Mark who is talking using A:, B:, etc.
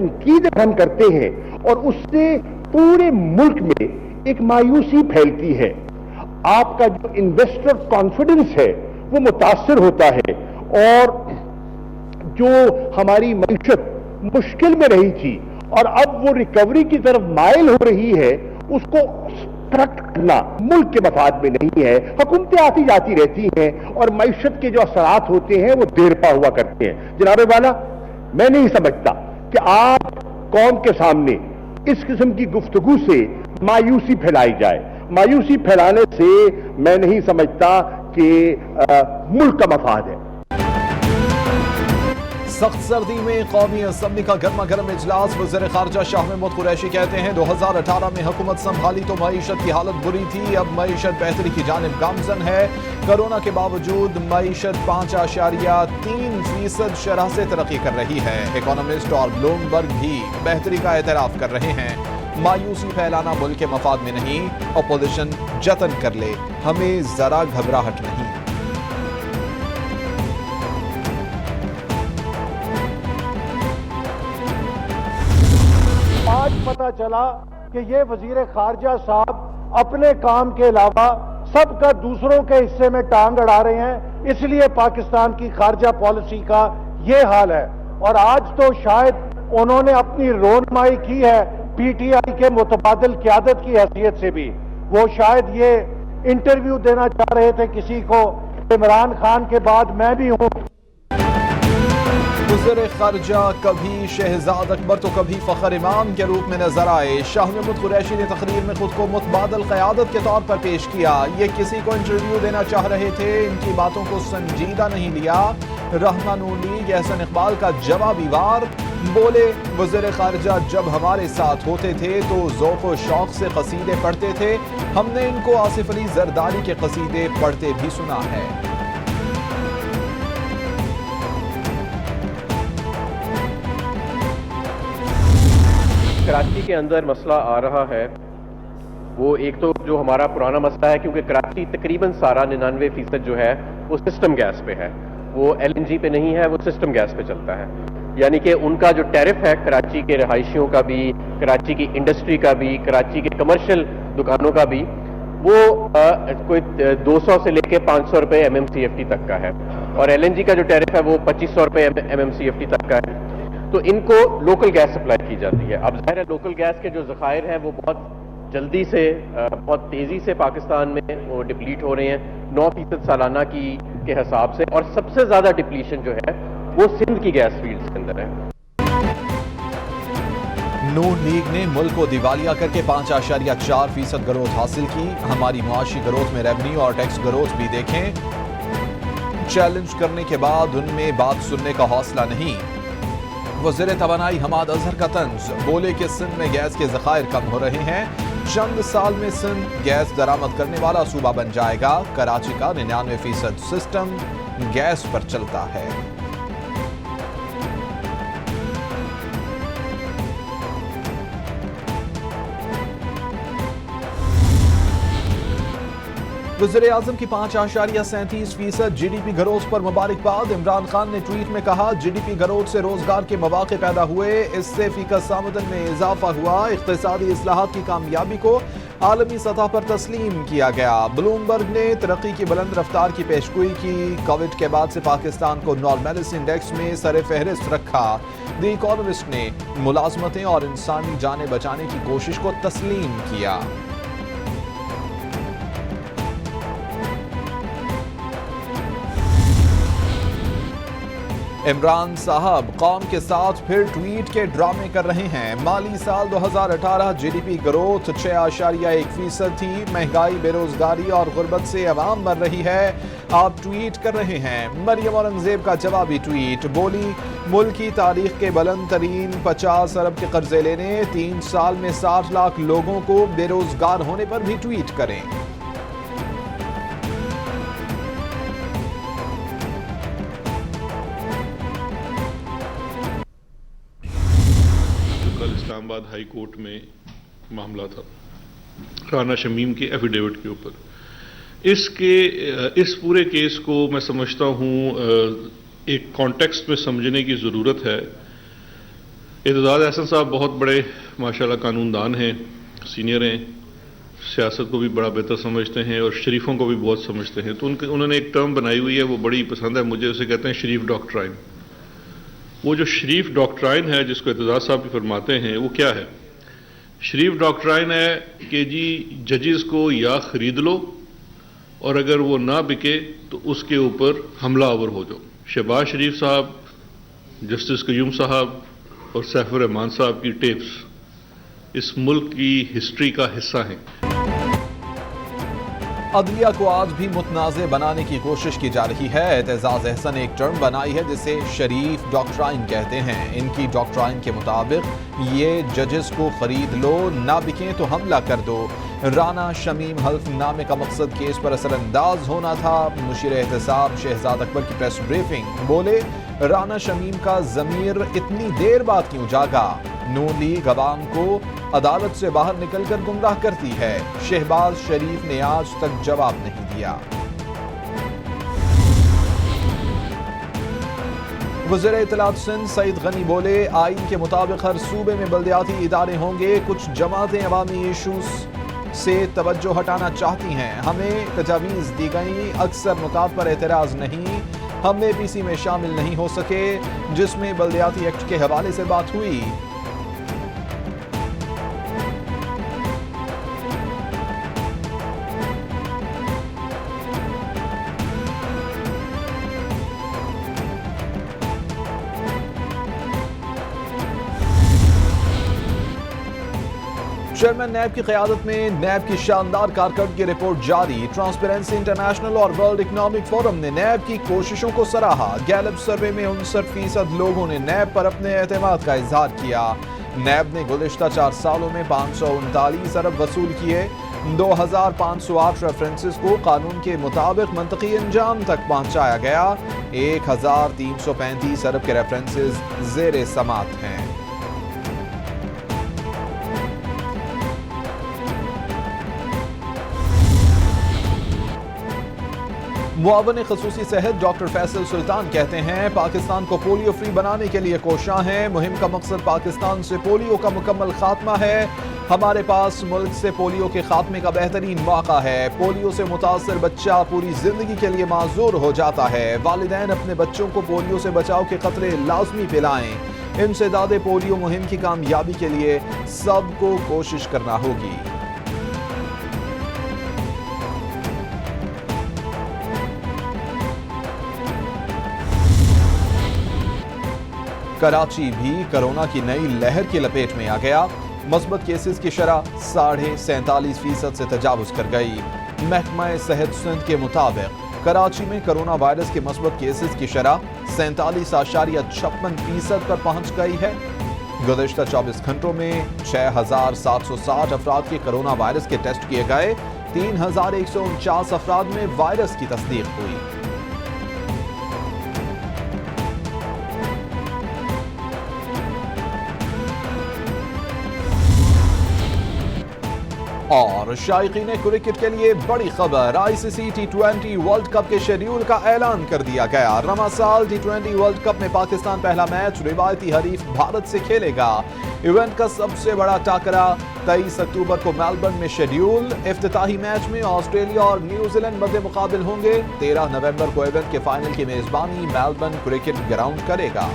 A: तनकीद हम करते हैं और उससे पूरे मुल्क में एक मायूसी फैलती है। आपका जो इन्वेस्टर कॉन्फिडेंस है वो मुतासर होता है और जो हमारी मईशत मुश्किल में रही थी और अब वो रिकवरी की तरफ माइल हो रही है, उसको करक्ट करना मुल्क के मफाद में नहीं है। हुकूमतें आती जाती रहती हैं और मईशत के जो असरात होते हैं वो देर पा हुआ करते हैं। जनाबे वाला, मैं नहीं समझता कि आप कौम के सामने इस किस्म की गुफ्तगू से मायूसी फैलाई जाए। मायूसी फैलाने से मैं नहीं समझता कि मुल्क का मफाद है।
B: सख्त सर्दी में कौमी असम्बली का गर्मा गर्म इजलास। वज़ीर ख़ारजा शाह महमूद कुरैशी कहते हैं 2018 में हुकूमत संभाली तो मईशत की हालत बुरी थी, अब मईशत बेहतरी की जानिब गामजन है। कोरोना के बावजूद मईशत 5.3% शरह से तरक्की कर रही है। इकोनॉमिस्ट और ब्लूमबर्ग भी बेहतरी का एतराफ़ कर रहे हैं। मायूसी फैलाना मुल्क के मफाद में नहीं, अपोजिशन जतन कर ले, हमें जरा घबराहट नहीं।
C: आज पता चला कि ये वजीर खारजा साहब अपने काम के अलावा सबका दूसरों के हिस्से में टांग अड़ा रहे हैं, इसलिए पाकिस्तान की खारजा पॉलिसी का ये हाल है। और आज तो शायद उन्होंने अपनी रोनमाई की है पीटीआई के मुतबादिल क़यादत की हैसियत से भी। वो शायद ये इंटरव्यू देना चाह रहे थे किसी को, इमरान खान के बाद मैं भी हूं।
B: वज़ीर ख़ारजा कभी शहजाद अकबर तो कभी फ़ख्र इमाम के रूप में नजर आए। शाह महमूद कुरैशी ने तकरीर में खुद को मुतबादिल क़यादत के तौर पर पेश किया। ये किसी को इंटरव्यू देना चाह रहे थे, इनकी बातों को संजीदा नहीं लिया। रहमानुल लीग एहसन इकबाल का जवाबी वार बोले, वज़ीर ख़ारजा जब हमारे साथ होते थे तो ज़ौक़ व शौक़ से क़सीदे पढ़ते थे, हमने इनको आसिफ अली ज़रदारी के क़सीदे पढ़ते भी सुना है।
D: कराची के अंदर मसला आ रहा है वो एक तो जो हमारा पुराना मसला है, क्योंकि कराची तकरीबन सारा 99% जो है वो सिस्टम गैस पे है, वो एलएनजी पे नहीं है, वो सिस्टम गैस पे चलता है। यानी कि उनका जो टैरिफ है कराची के रहायशियों का भी, कराची की इंडस्ट्री का भी, कराची के कमर्शियल दुकानों का भी, वो कोई 200 से लेके 500 रुपये MMCFT तक का है, और एलएनजी का जो टैरिफ है वो 2500 रुपये MMCFT तक का है। तो इनको लोकल गैस सप्लाई की जाती है। अब जाहिर है लोकल गैस के जो ज़खायर हैं वो बहुत जल्दी से, बहुत तेज़ी से पाकिस्तान में वो डिप्लीट हो रहे हैं 9% सालाना के हिसाब से, और सबसे ज़्यादा डिप्लीशन जो है वो सिंध की गैस फील्ड्स के अंदर है।
B: नून लीग ने मुल्क को दिवालिया करके 5.4% ग्रोथ हासिल की। हमारी मुआशी ग्रोथ में रेवेन्यू और टैक्स ग्रोथ भी देखें। चैलेंज करने के बाद उनमें बात सुनने का हौसला नहीं। वज़ीर तवानाई हमाद अजहर का तंज, बोले कि सिंध में गैस के ज़खायर कम हो रहे हैं, चंद साल में सिंध गैस दरामद करने वाला सूबा बन जाएगा। कराची का 99% सिस्टम गैस पर चलता है। वज़ीर-ए-आज़म की 5.37% GDP ग्रोथ पर मुबारकबाद। इमरान खान ने ट्वीट में कहा, GDP ग्रोथ से रोजगार के मौके पैदा हुए, इससे फीकस आमदन में इजाफा हुआ। इक़्तिसादी इस्लाहात की कामयाबी को आलमी सतह पर तस्लीम किया गया। ब्लूमबर्ग ने तरक्की की बुलंद रफ्तार की पेशगोई की। कोविड के बाद से पाकिस्तान को नॉर्मलिस इंडेक्स में सर फहरिस्त रखा। द इकोनॉमिस्ट ने मुलाजमतें और इंसानी जानें बचाने की कोशिश को तस्लीम किया। इमरान साहब कौम के साथ फिर ट्वीट के ड्रामे कर रहे हैं। माली साल 2018 GDP ग्रोथ 6.1% थी। महंगाई, बेरोजगारी और गुर्बत से अवाम मर रही है, आप ट्वीट कर रहे हैं। मरियम औरंगजेब का जवाबी ट्वीट, बोली मुल्क की तारीख के बुलंद तरीन 50 अरब के कर्जे लेने, 3 साल में 60 लाख लोगों को बेरोजगार होने पर भी ट्वीट करें।
E: इस्लामाबाद हाई कोर्ट में मामला था राना शमीम के एफिडेविट के ऊपर, इस पूरे केस को मैं समझता हूं एक कॉन्टेक्स्ट में समझने की ज़रूरत है। एतजाज़ अहसन साहब बहुत बड़े माशाल्लाह कानूनदान हैं, सीनियर हैं, सियासत को भी बड़ा बेहतर समझते हैं और शरीफों को भी बहुत समझते हैं। तो उन्होंने एक टर्म बनाई हुई है, वो बड़ी पसंद है मुझे, उसे कहते हैं शरीफ डॉक्ट्राइन। वो जो शरीफ डॉक्ट्राइन है जिसको एतजाज़ साहब भी फरमाते हैं, वो क्या है? शरीफ डॉक्ट्राइन है कि जी जजेस को या खरीद लो और अगर वो ना बिके तो उसके ऊपर हमलावर हो जाओ। शहबाज शरीफ साहब, जस्टिस क़य्यूम साहब और सैफ रहमान साहब की टेप्स इस मुल्क की हिस्ट्री का हिस्सा हैं।
B: अदलिया को आज भी मुतनाज़े बनाने की कोशिश की जा रही है। एतजाज़ अहसन ने एक टर्म बनाई है जिसे शरीफ डॉक्ट्राइन कहते हैं। इनकी डॉक्ट्राइन के मुताबिक ये जजेस को खरीद लो, ना बिकें तो हमला कर दो। राना शमीम हल्फनामे का मकसद केस पर असरअंदाज होना था। मुशीर एहतसाब शहजाद अकबर की प्रेस ब्रीफिंग, बोले राना शमीम का ज़मीर इतनी देर बाद क्यों जागा? नून लीग अवाम को अदालत से बाहर निकलकर गुमराह करती है। शहबाज शरीफ ने आज तक जवाब नहीं दिया। वज़ीर इत्तलात सिंध सईद गनी बोले आइन के मुताबिक हर सूबे में बल्दियाती इदारे होंगे। कुछ जमातें अवामी इशूज से तवज्जो हटाना चाहती हैं। हमें तजावीज़ दी गई, अक्सर नुकात पर एतराज़ नहीं। हम APC में शामिल नहीं हो सके जिसमें बल्दियाती एक्ट के हवाले से बात हुई। चेयरमैन नैब की क़यादत में नैब की शानदार कारकर्दगी रिपोर्ट जारी। ट्रांसपेरेंसी इंटरनेशनल और वर्ल्ड इकनॉमिक फोरम ने नैब की कोशिशों को सराहा। गैलप सर्वे में 59% लोगों ने नैब पर अपने एतमाद का इजहार किया। नैब ने गुज़िश्ता 4 सालों में 539 अरब वसूल किए। 2508 रेफरेंसेस को कानून के मुताबिक मंतकी अंजाम तक पहुंचाया गया। 1335 अरब के रेफरेंसेस ज़ेरे समात हैं। मुआवन ख़ुसूसी सेहत डॉक्टर फैसल सुल्तान कहते हैं पाकिस्तान को पोलियो फ्री बनाने के लिए कोशां हैं। मुहिम का मकसद पाकिस्तान से पोलियो का मुकम्मल खात्मा है। हमारे पास मुल्क से पोलियो के खात्मे का बेहतरीन मौका है। पोलियो से मुतासर बच्चा पूरी जिंदगी के लिए माजूर हो जाता है। वालिदैन अपने बच्चों को पोलियो से बचाव के खतरे लाजमी पिलाएं। इंसदादे पोलियो मुहिम की कामयाबी के लिए सबको कोशिश करना होगी। कराची भी कोरोना की नई लहर की लपेट में आ गया। मस्बत केसेस की शरह 47.5% से तजावुज कर गई। महकमा सेहत सिंध के मुताबिक कराची में कोरोना वायरस के मस्बत केसेस की शरह 47.56% पर पहुंच गई है। गुज़िश्ता 24 घंटों में 6,760 अफराद के कोरोना वायरस के टेस्ट किए गए। 3,149 अफराद में वायरस की तस्दीक हुई। और शायकीन क्रिकेट के लिए बड़ी खबर, ICC T20 वर्ल्ड कप के शेड्यूल का ऐलान कर दिया गया। रमा साल T20 वर्ल्ड कप में पाकिस्तान पहला मैच रिवायती हरीफ भारत से खेलेगा। इवेंट का सबसे बड़ा टाकरा 23 अक्टूबर को मेलबर्न में शेड्यूल। इफ्तिताही मैच में ऑस्ट्रेलिया और न्यूजीलैंड मध्य मुकाबिल होंगे। 13 नवंबर को इवेंट के फाइनल की मेजबानी मेलबर्न क्रिकेट ग्राउंड करेगा।